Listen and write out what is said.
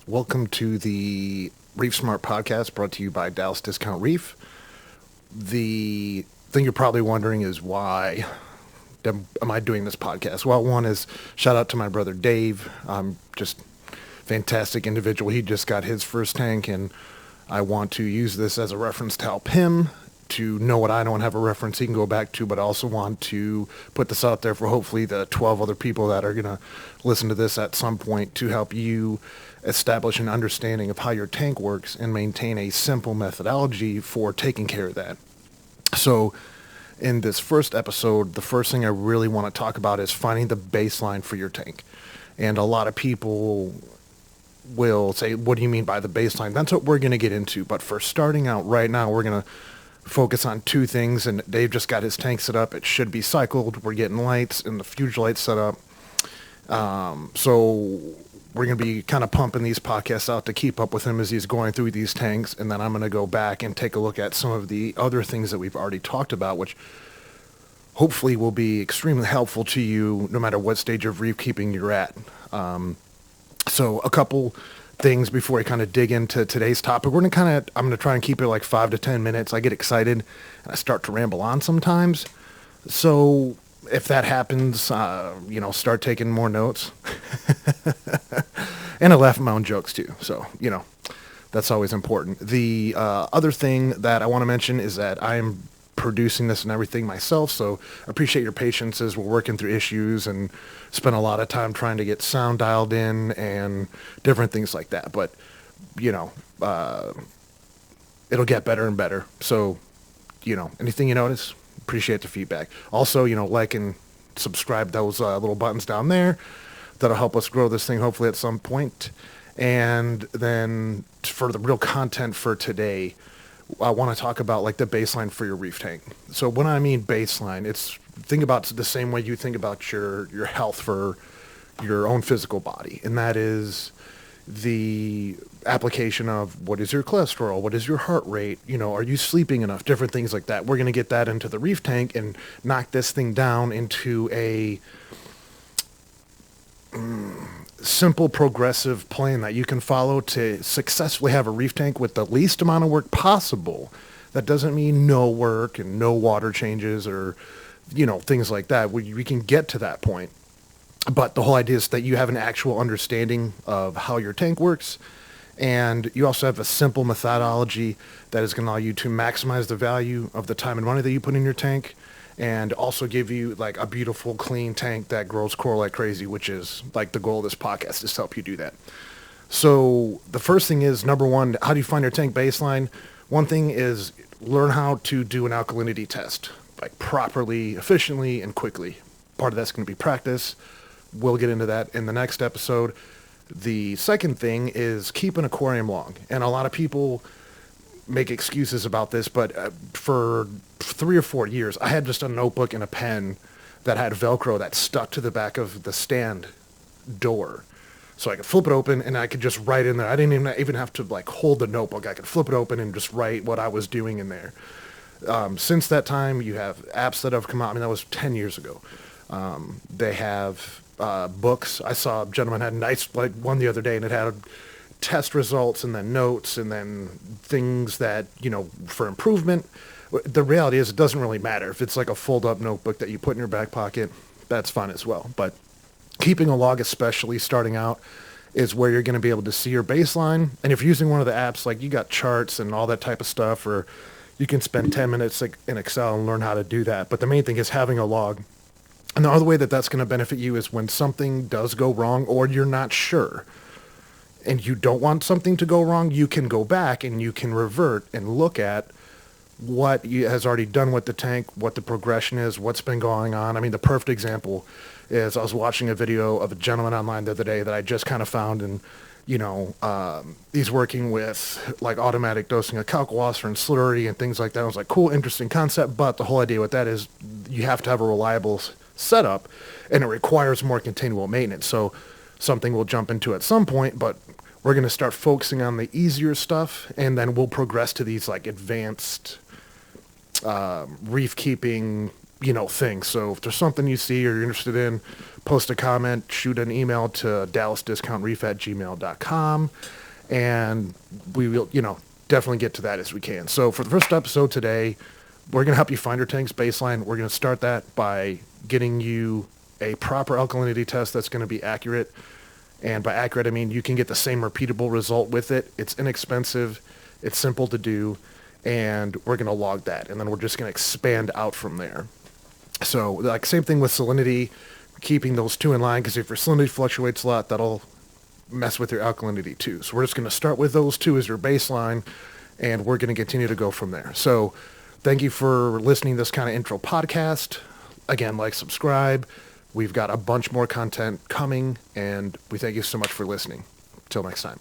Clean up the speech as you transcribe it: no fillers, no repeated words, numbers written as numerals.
Welcome to the ReefSmart podcast brought to you by Dallas Discount Reef. The thing you're probably wondering is why am I doing this podcast? Well, one is shout out to my brother Dave. Just fantastic individual. He just got his first tank, and I want to use this as a reference to help him to know what I don't have a reference he can go back to, but I also want to put this out there for hopefully the 12 other people that are going to listen to this at some point to help you establish an understanding of how your tank works and maintain a simple methodology for taking care of that. So in this first episode, the first thing I really want to talk about is finding the baseline for your tank. And a lot of people will say, what do you mean by the baseline? That's what we're going to get into. But for starting out right now, we're going to focus on two things. And Dave just got his tank set up. It should be cycled. We're getting lights and the fuge lights set up. So we're going to be kind of pumping these podcasts out to keep up with him as he's going through these tanks. And then I'm going to go back and take a look at some of the other things that we've already talked about, which hopefully will be extremely helpful to you no matter what stage of reef keeping you're at. So a couple things before I kind of dig into today's topic. I'm going to try and keep it like 5 to 10 minutes. I get excited and I start to ramble on sometimes. So if that happens, start taking more notes. And I laugh at my own jokes too. So, that's always important. The other thing that I want to mention is that I am producing this and everything myself. So I appreciate your patience as we're working through issues and spend a lot of time trying to get sound dialed in and different things like that. But, it'll get better and better. So, anything you notice, appreciate the feedback. Also, like and subscribe, those little buttons down there. That'll help us grow this thing hopefully at some point. And then for the real content for today, I want to talk about like the baseline for your reef tank. So when I mean baseline, think about the same way you think about your health for your own physical body. And that is the application of what is your cholesterol, what is your heart rate, are you sleeping enough, different things like that. We're going to get that into the reef tank and knock this thing down into a simple progressive plan that you can follow to successfully have a reef tank with the least amount of work possible. That doesn't mean no work and no water changes or, things like that. We can get to that point. But the whole idea is that you have an actual understanding of how your tank works. And you also have a simple methodology that is going to allow you to maximize the value of the time and money that you put in your tank, and also give you like a beautiful, clean tank that grows coral like crazy, which is like the goal of this podcast, is to help you do that. So the first thing is, number one, how do you find your tank baseline? One thing is learn how to do an alkalinity test, like properly, efficiently, and quickly. Part of that's going to be practice. We'll get into that in the next episode. The second thing is keep an aquarium log. And a lot of people make excuses about this, but for 3 or 4 years, I had just a notebook and a pen that had Velcro that stuck to the back of the stand door. So I could flip it open and I could just write in there. I didn't even have to like hold the notebook. I could flip it open and just write what I was doing in there. Since that time, you have apps that have come out. I mean, that was 10 years ago. They have books. I saw a gentleman had a nice one the other day, and it had test results and then notes and then things that, for improvement. The reality is it doesn't really matter. If it's like a fold-up notebook that you put in your back pocket, that's fine as well. But keeping a log, especially starting out, is where you're going to be able to see your baseline. And if you're using one of the apps, like you got charts and all that type of stuff, or you can spend 10 minutes in Excel and learn how to do that. But the main thing is having a log. And the other way that that's going to benefit you is when something does go wrong or you're not sure and you don't want something to go wrong, you can go back and you can revert and look at what has already done with the tank, what the progression is, what's been going on. I mean, the perfect example is I was watching a video of a gentleman online the other day that I just kind of found, and he's working with like automatic dosing of calc-wasser and slurry and things like that. I was like, cool, interesting concept, but the whole idea with that is you have to have a reliable setup, and it requires more continual maintenance. So something we'll jump into at some point, but we're going to start focusing on the easier stuff, and then we'll progress to these like advanced reef keeping things. So if there's something you see or you're interested in, post a comment, shoot an email to dallasdiscountreef@gmail.com, and we will, definitely get to that as we can. So for the first episode today, we're going to help you find your tank's baseline. We're going to start that by getting you a proper alkalinity test that's going to be accurate. And by accurate, I mean you can get the same repeatable result with it. It's inexpensive. It's simple to do. And we're going to log that. And then we're just going to expand out from there. So like same thing with salinity, keeping those two in line, because if your salinity fluctuates a lot, that'll mess with your alkalinity too. So we're just going to start with those two as your baseline, and we're going to continue to go from there. So thank you for listening to this kind of intro podcast. Again, like, subscribe. We've got a bunch more content coming, and we thank you so much for listening. Till next time.